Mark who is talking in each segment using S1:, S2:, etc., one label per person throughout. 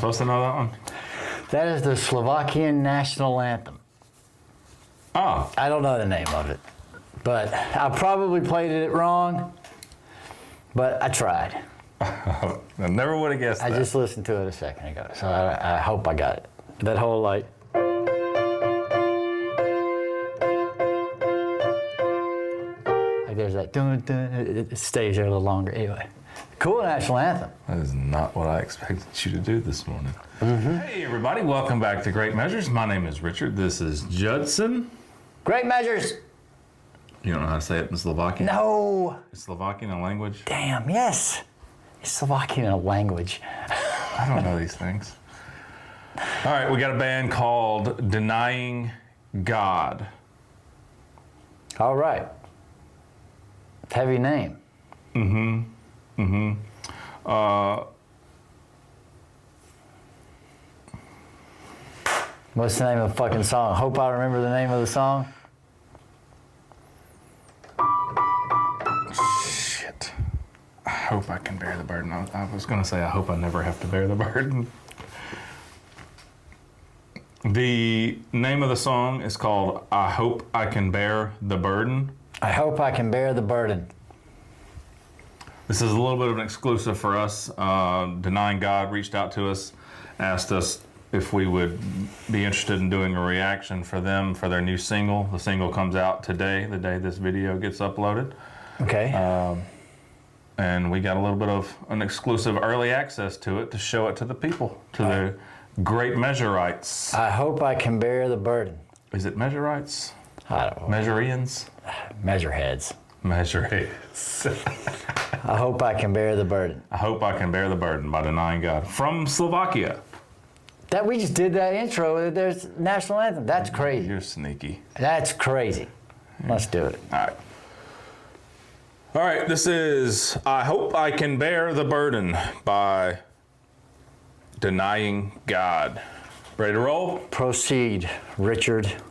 S1: supposed to know that one?
S2: That is the Slovakian national anthem.
S1: Oh.
S2: I don't know the name of it, but I probably played it wrong, but I tried.
S1: I never would have guessed that.
S2: I just listened to it a second ago, so I hope I got it. That whole like... There's that dun, dun, it stays there a little longer. Anyway, cool national anthem.
S1: That is not what I expected you to do this morning. Hey everybody, welcome back to Great Measures. My name is Richard. This is Judson.
S2: Great measures.
S1: You don't know how to say it in Slovakian?
S2: No.
S1: Is Slovakian a language?
S2: Damn, yes. It's Slovakian a language.
S1: I don't know these things. All right, we got a band called Denying God.
S2: All right. Heavy name. What's the name of the fucking song? Hope I remember the name of the song.
S1: Shit. I hope I can bear the burden. I was going to say I hope I never have to bear the burden. The name of the song is called I Hope I Can Bear the Burden.
S2: I hope I can bear the burden.
S1: This is a little bit of an exclusive for us. Denying God reached out to us, asked us if we would be interested in doing a reaction for them for their new single. The single comes out today, the day this video gets uploaded.
S2: Okay.
S1: And we got a little bit of an exclusive early access to it to show it to the people, to the great measurites.
S2: I hope I can bear the burden.
S1: Is it measurites?
S2: I don't know.
S1: Measureans?
S2: Measureheads.
S1: Measureheads.
S2: I hope I can bear the burden.
S1: I hope I can bear the burden by denying God. From Slovakia.
S2: That we just did that intro. There's national anthem. That's crazy.
S1: You're sneaky.
S2: That's crazy. Let's do it.
S1: All right. All right, this is I Hope I Can Bear the Burden by Denying God. Ready to roll?
S2: Proceed, Richard.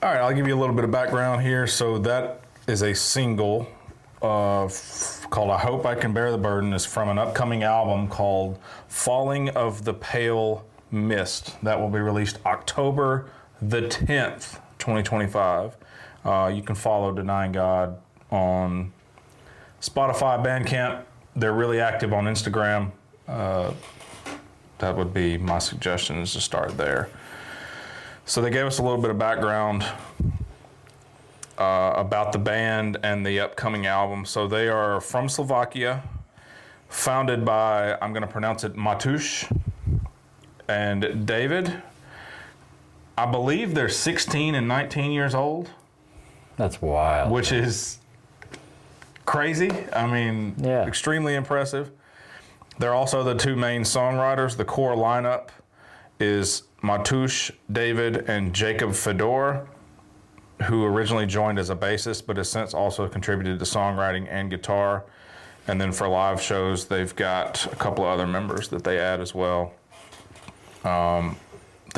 S1: All right, I'll give you a little bit of background here. So that is a single called I Hope I Can Bear the Burden. It's from an upcoming album called Falling of the Pale Mist that will be released October the 10th, 2025. You can follow Denying God on Spotify, Bandcamp. They're really active on Instagram. That would be my suggestion, is to start there. So they gave us a little bit of background about the band and the upcoming album. So they are from Slovakia, founded by, I'm going to pronounce it, Matúš and David. I believe they're 16 and 19 years old.
S2: That's wild.
S1: Which is crazy. I mean, extremely impressive. They're also the two main songwriters. The core lineup is Matúš, David, and Jacob Fedor, who originally joined as a bassist, but has since also contributed to songwriting and guitar. And then for live shows, they've got a couple of other members that they add as well. The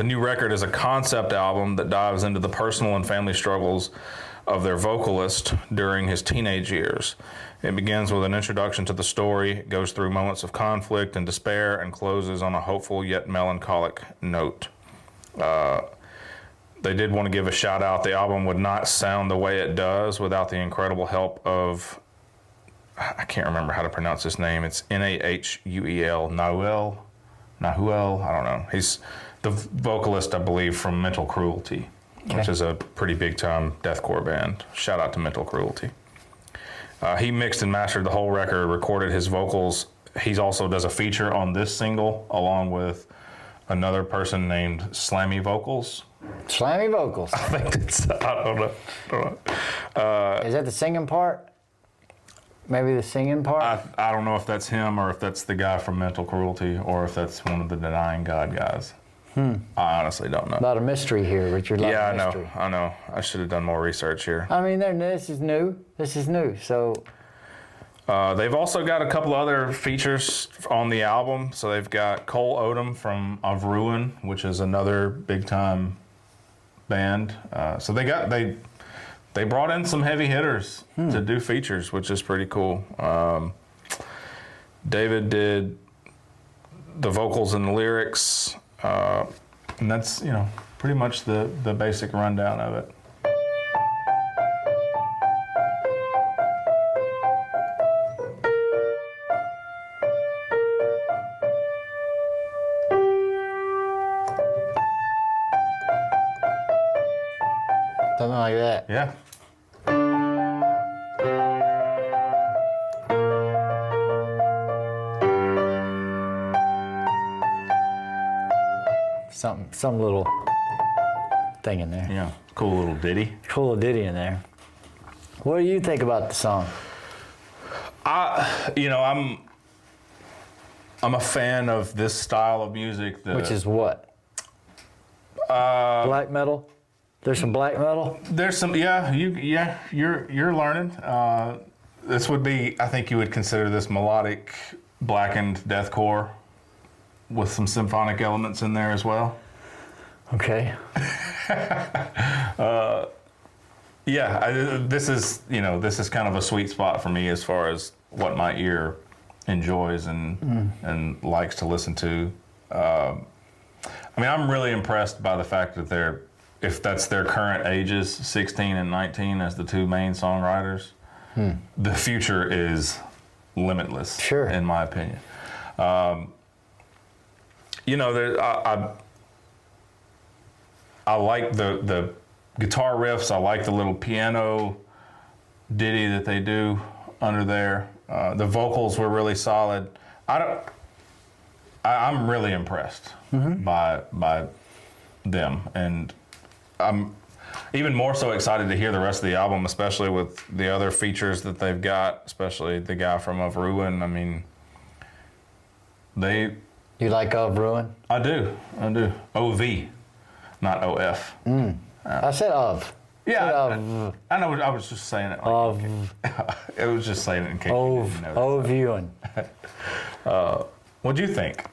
S1: new record is a concept album that dives into the personal and family struggles of their vocalist during his teenage years. It begins with an introduction to the story, goes through moments of conflict and despair, and closes on a hopeful yet melancholic note. They did want to give a shout out. The album would not sound the way it does without the incredible help of, I can't remember how to pronounce his name. It's Nahuel, Nahuel, I don't know. He's the vocalist, I believe, from Mental Cruelty, which is a pretty big time deathcore band. Shout out to Mental Cruelty. He mixed and mastered the whole record, recorded his vocals. He also does a feature on this single along with another person named Slammy Vocals.
S2: Slammy Vocals.
S1: I think it's, I don't know.
S2: Is that the singing part? Maybe the singing part?
S1: I don't know if that's him or if that's the guy from Mental Cruelty or if that's one of the Denying God guys. I honestly don't know.
S2: A lot of mystery here, Richard.
S1: Yeah, I know. I should have done more research here.
S2: I mean, this is new. So
S1: they've also got a couple other features on the album. So they've got Cole Odom from Of Ruin, which is another big time band. So they brought in some heavy hitters to do features, which is pretty cool. David did the vocals and the lyrics, and that's, pretty much the basic rundown of it.
S2: Something like that.
S1: Yeah.
S2: Some little thing in there.
S1: Yeah. Cool little ditty.
S2: Cool little ditty in there. What do you think about the song?
S1: I'm a fan of this style of music.
S2: Which is what? Black metal? There's some black metal?
S1: There's some, you're learning. This would be, I think you would consider this melodic, blackened deathcore with some symphonic elements in there as well.
S2: Okay.
S1: This is kind of a sweet spot for me as far as what my ear enjoys and likes to listen to. I'm really impressed by the fact that if that's their current ages, 16 and 19 as the two main songwriters, the future is limitless, in my opinion. I like the guitar riffs. I like the little piano ditty that they do under there. The vocals were really solid. I'm really impressed by them, and I'm even more so excited to hear the rest of the album, especially with the other features that they've got, especially the guy from Of Ruin.
S2: You like Of Ruin?
S1: I do. O-V, not O-F.
S2: I said Of.
S1: Yeah, I know. I was just saying it.
S2: Of.
S1: It was just saying it in case you didn't know.
S2: Of Ruin.
S1: What'd you think?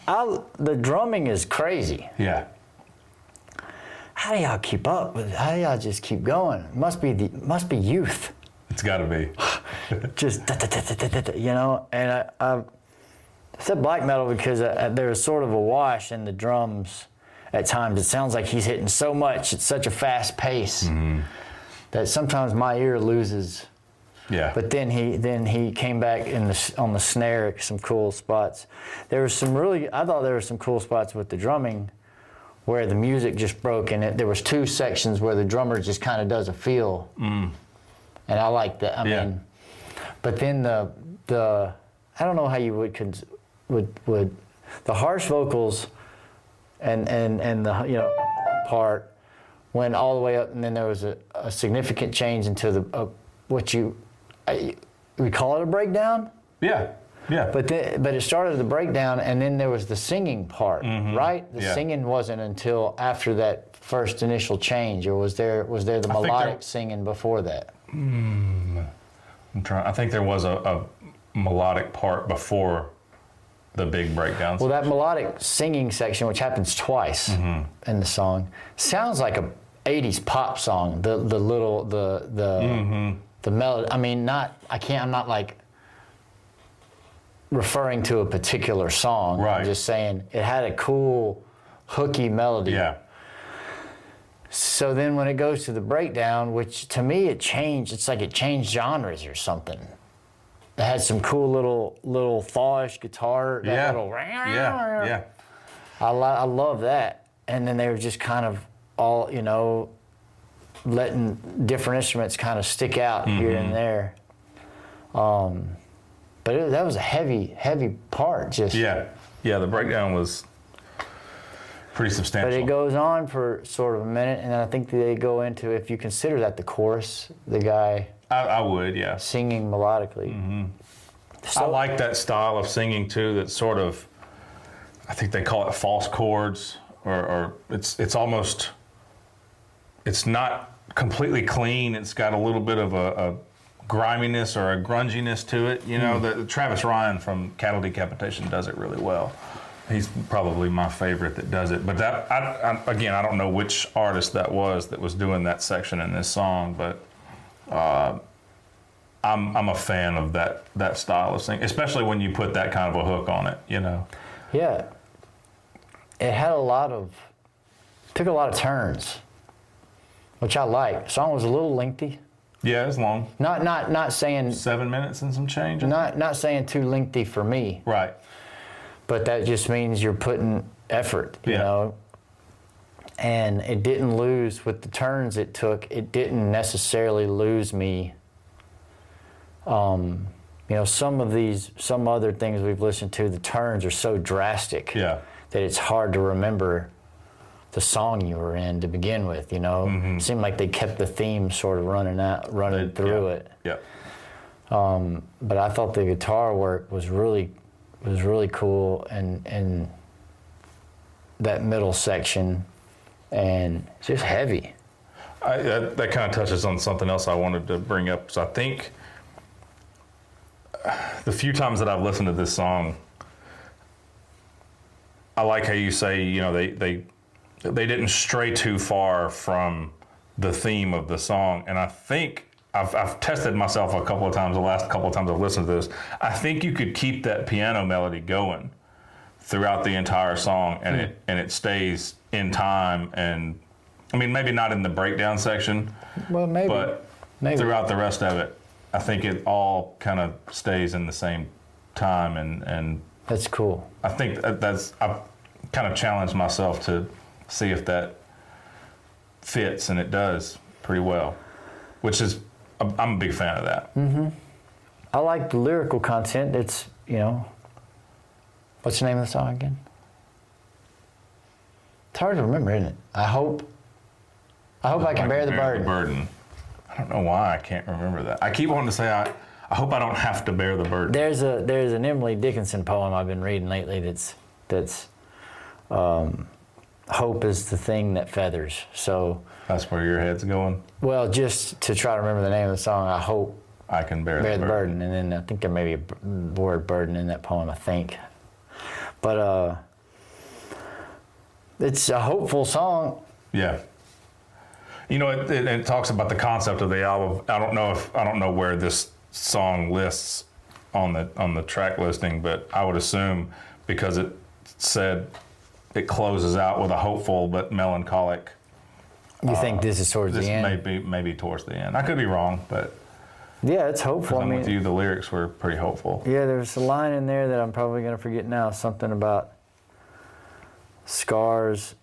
S2: The drumming is crazy.
S1: Yeah.
S2: how do y'all keep up with it? How do y'all just keep going? It must be youth.
S1: It's got to be.
S2: Just, you know, and I said black metal because there's sort of a wash in the drums at times. It sounds like he's hitting so much at such a fast pace that sometimes my ear loses.
S1: Yeah.
S2: But then he came back on the snare, some cool spots. There was I thought there were some cool spots with the drumming where the music just broke, and there was 2 sections where the drummer just kind of does a feel. And I like that. I mean, but then the I don't know how you would the harsh vocals and the, you know, part went all the way up, and then there was a significant change into the we call it a breakdown.
S1: Yeah.
S2: But it started the breakdown, and then there was the singing part, right? The singing wasn't until after that first initial change, or was there the melodic singing before that?
S1: I think there was a melodic part before the big breakdowns.
S2: Well, that melodic singing section, which happens twice in the song, sounds like a 80s pop song. The melody. I mean, I'm not like referring to a particular song.
S1: Right.
S2: I'm just saying it had a cool, hooky melody.
S1: Yeah.
S2: So then when it goes to the breakdown, which to me it changed, it's like it changed genres or something. It had some cool little thawish guitar.
S1: Yeah.
S2: Yeah. I love that. And then they were just kind of all, you know, letting different instruments kind of stick out here and there. But that was a heavy part. Just
S1: the breakdown was pretty substantial.
S2: But it goes on for sort of a minute, and then I think they go into, if you consider that the chorus, the guy
S1: I would, yeah,
S2: singing melodically.
S1: I like that style of singing too. That's sort of, I think they call it false chords, or it's almost, it's not completely clean. It's got a little bit of a griminess or a grunginess to it. You know, the Travis Ryan from Cattle Decapitation does it really well. He's probably my favorite that does it. But that, I don't know which artist that was doing that section in this song, but I'm a fan of that style of singing, especially when you put that kind of a hook on it, you know.
S2: Yeah. It had took a lot of turns, which I like. The song was a little lengthy.
S1: Yeah, it's long.
S2: Not saying
S1: 7 minutes and some change.
S2: Not saying too lengthy for me.
S1: Right.
S2: But that just means you're putting effort, you know. And it didn't lose with the turns it took. It didn't necessarily lose me. You know, some other things we've listened to, the turns are so drastic that it's hard to remember the song you were in to begin with. You know, it seemed like they kept the theme sort of running through it.
S1: Yeah.
S2: But I thought the guitar work was really cool, and that middle section, and just heavy.
S1: That kind of touches on something else I wanted to bring up. So I think the few times that I've listened to this song, I like how you say, you know, they didn't stray too far from the theme of the song, and I think I've tested myself a couple of times. The last couple of times I've listened to this, I think you could keep that piano melody going throughout the entire song, and it stays in time. And I mean, maybe not in the breakdown section, but throughout the rest of it, I think it all kind of stays in the same time. And
S2: that's cool.
S1: I think I've kind of challenged myself to see if that fits, and it does pretty well, which is, I'm a big fan of that.
S2: I like the lyrical content. It's, you know, what's the name of the song again? It's hard to remember, isn't it? I hope I can bear the burden.
S1: I don't know why I can't remember that. I keep wanting to say I hope I don't have to bear the burden.
S2: There's an Emily Dickinson poem I've been reading lately that's hope is the thing that feathers. So
S1: that's where your head's going?
S2: Well, just to try to remember the name of the song, I hope
S1: I can bear
S2: the burden. And then I think there may be a word burden in that poem, I think. But it's a hopeful song.
S1: Yeah. You know, it talks about the concept of the album. I don't know where this song lists on the track listing, but I would assume because it said it closes out with a hopeful but melancholic.
S2: You think this is towards the end?
S1: Maybe towards the end. I could be wrong, but
S2: yeah, it's hopeful.
S1: I mean, with you, the lyrics were pretty hopeful.
S2: Yeah, there's a line in there that I'm probably going to forget now. Something about scars,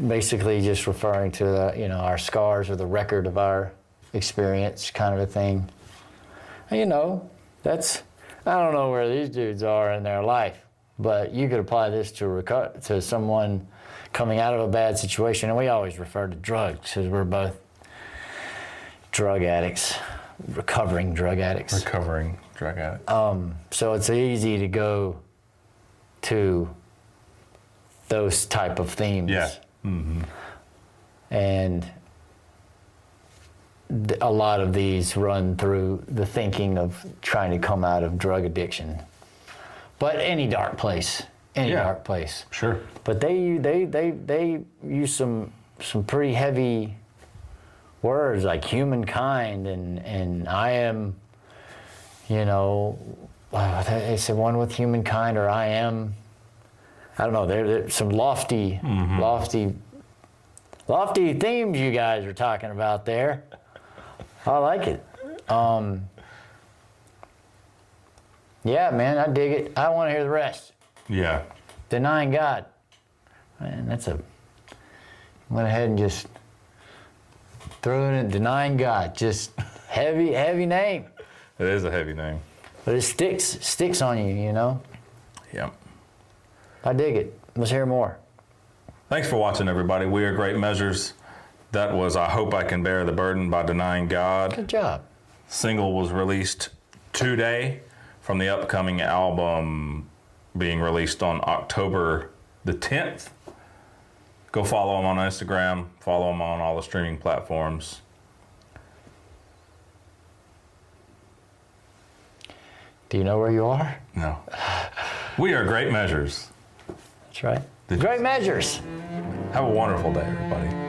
S2: basically just referring to the, our scars are the record of our experience, kind of a thing. And, I don't know where these dudes are in their life, but you could apply this to someone coming out of a bad situation. And we always refer to drugs because we're both drug addicts, recovering drug addicts. So it's easy to go to those type of themes.
S1: Yeah. Mm-hmm.
S2: And a lot of these run through the thinking of trying to come out of drug addiction. But any dark place. Dark place.
S1: Sure.
S2: But they use some pretty heavy words like humankind and I am, they said one with humankind or I am. I don't know. There's some lofty themes you guys are talking about there. I like it. Yeah, man, I dig it. I want to hear the rest.
S1: Yeah.
S2: Denying God. Man, went ahead and just threw in it. Denying God. Just heavy name.
S1: It is a heavy name.
S2: But it sticks on you,
S1: Yeah.
S2: I dig it. Let's hear more.
S1: Thanks for watching, everybody. We are Great Measures. That was I Hope I Can Bear the Burden by Denying God.
S2: Good job.
S1: Single was released today from the upcoming album being released on October the 10th. Go follow them on Instagram. Follow them on all the streaming platforms.
S2: Do you know where you are?
S1: No. We are Great Measures.
S2: That's right. Great Measures.
S1: Have a wonderful day, everybody.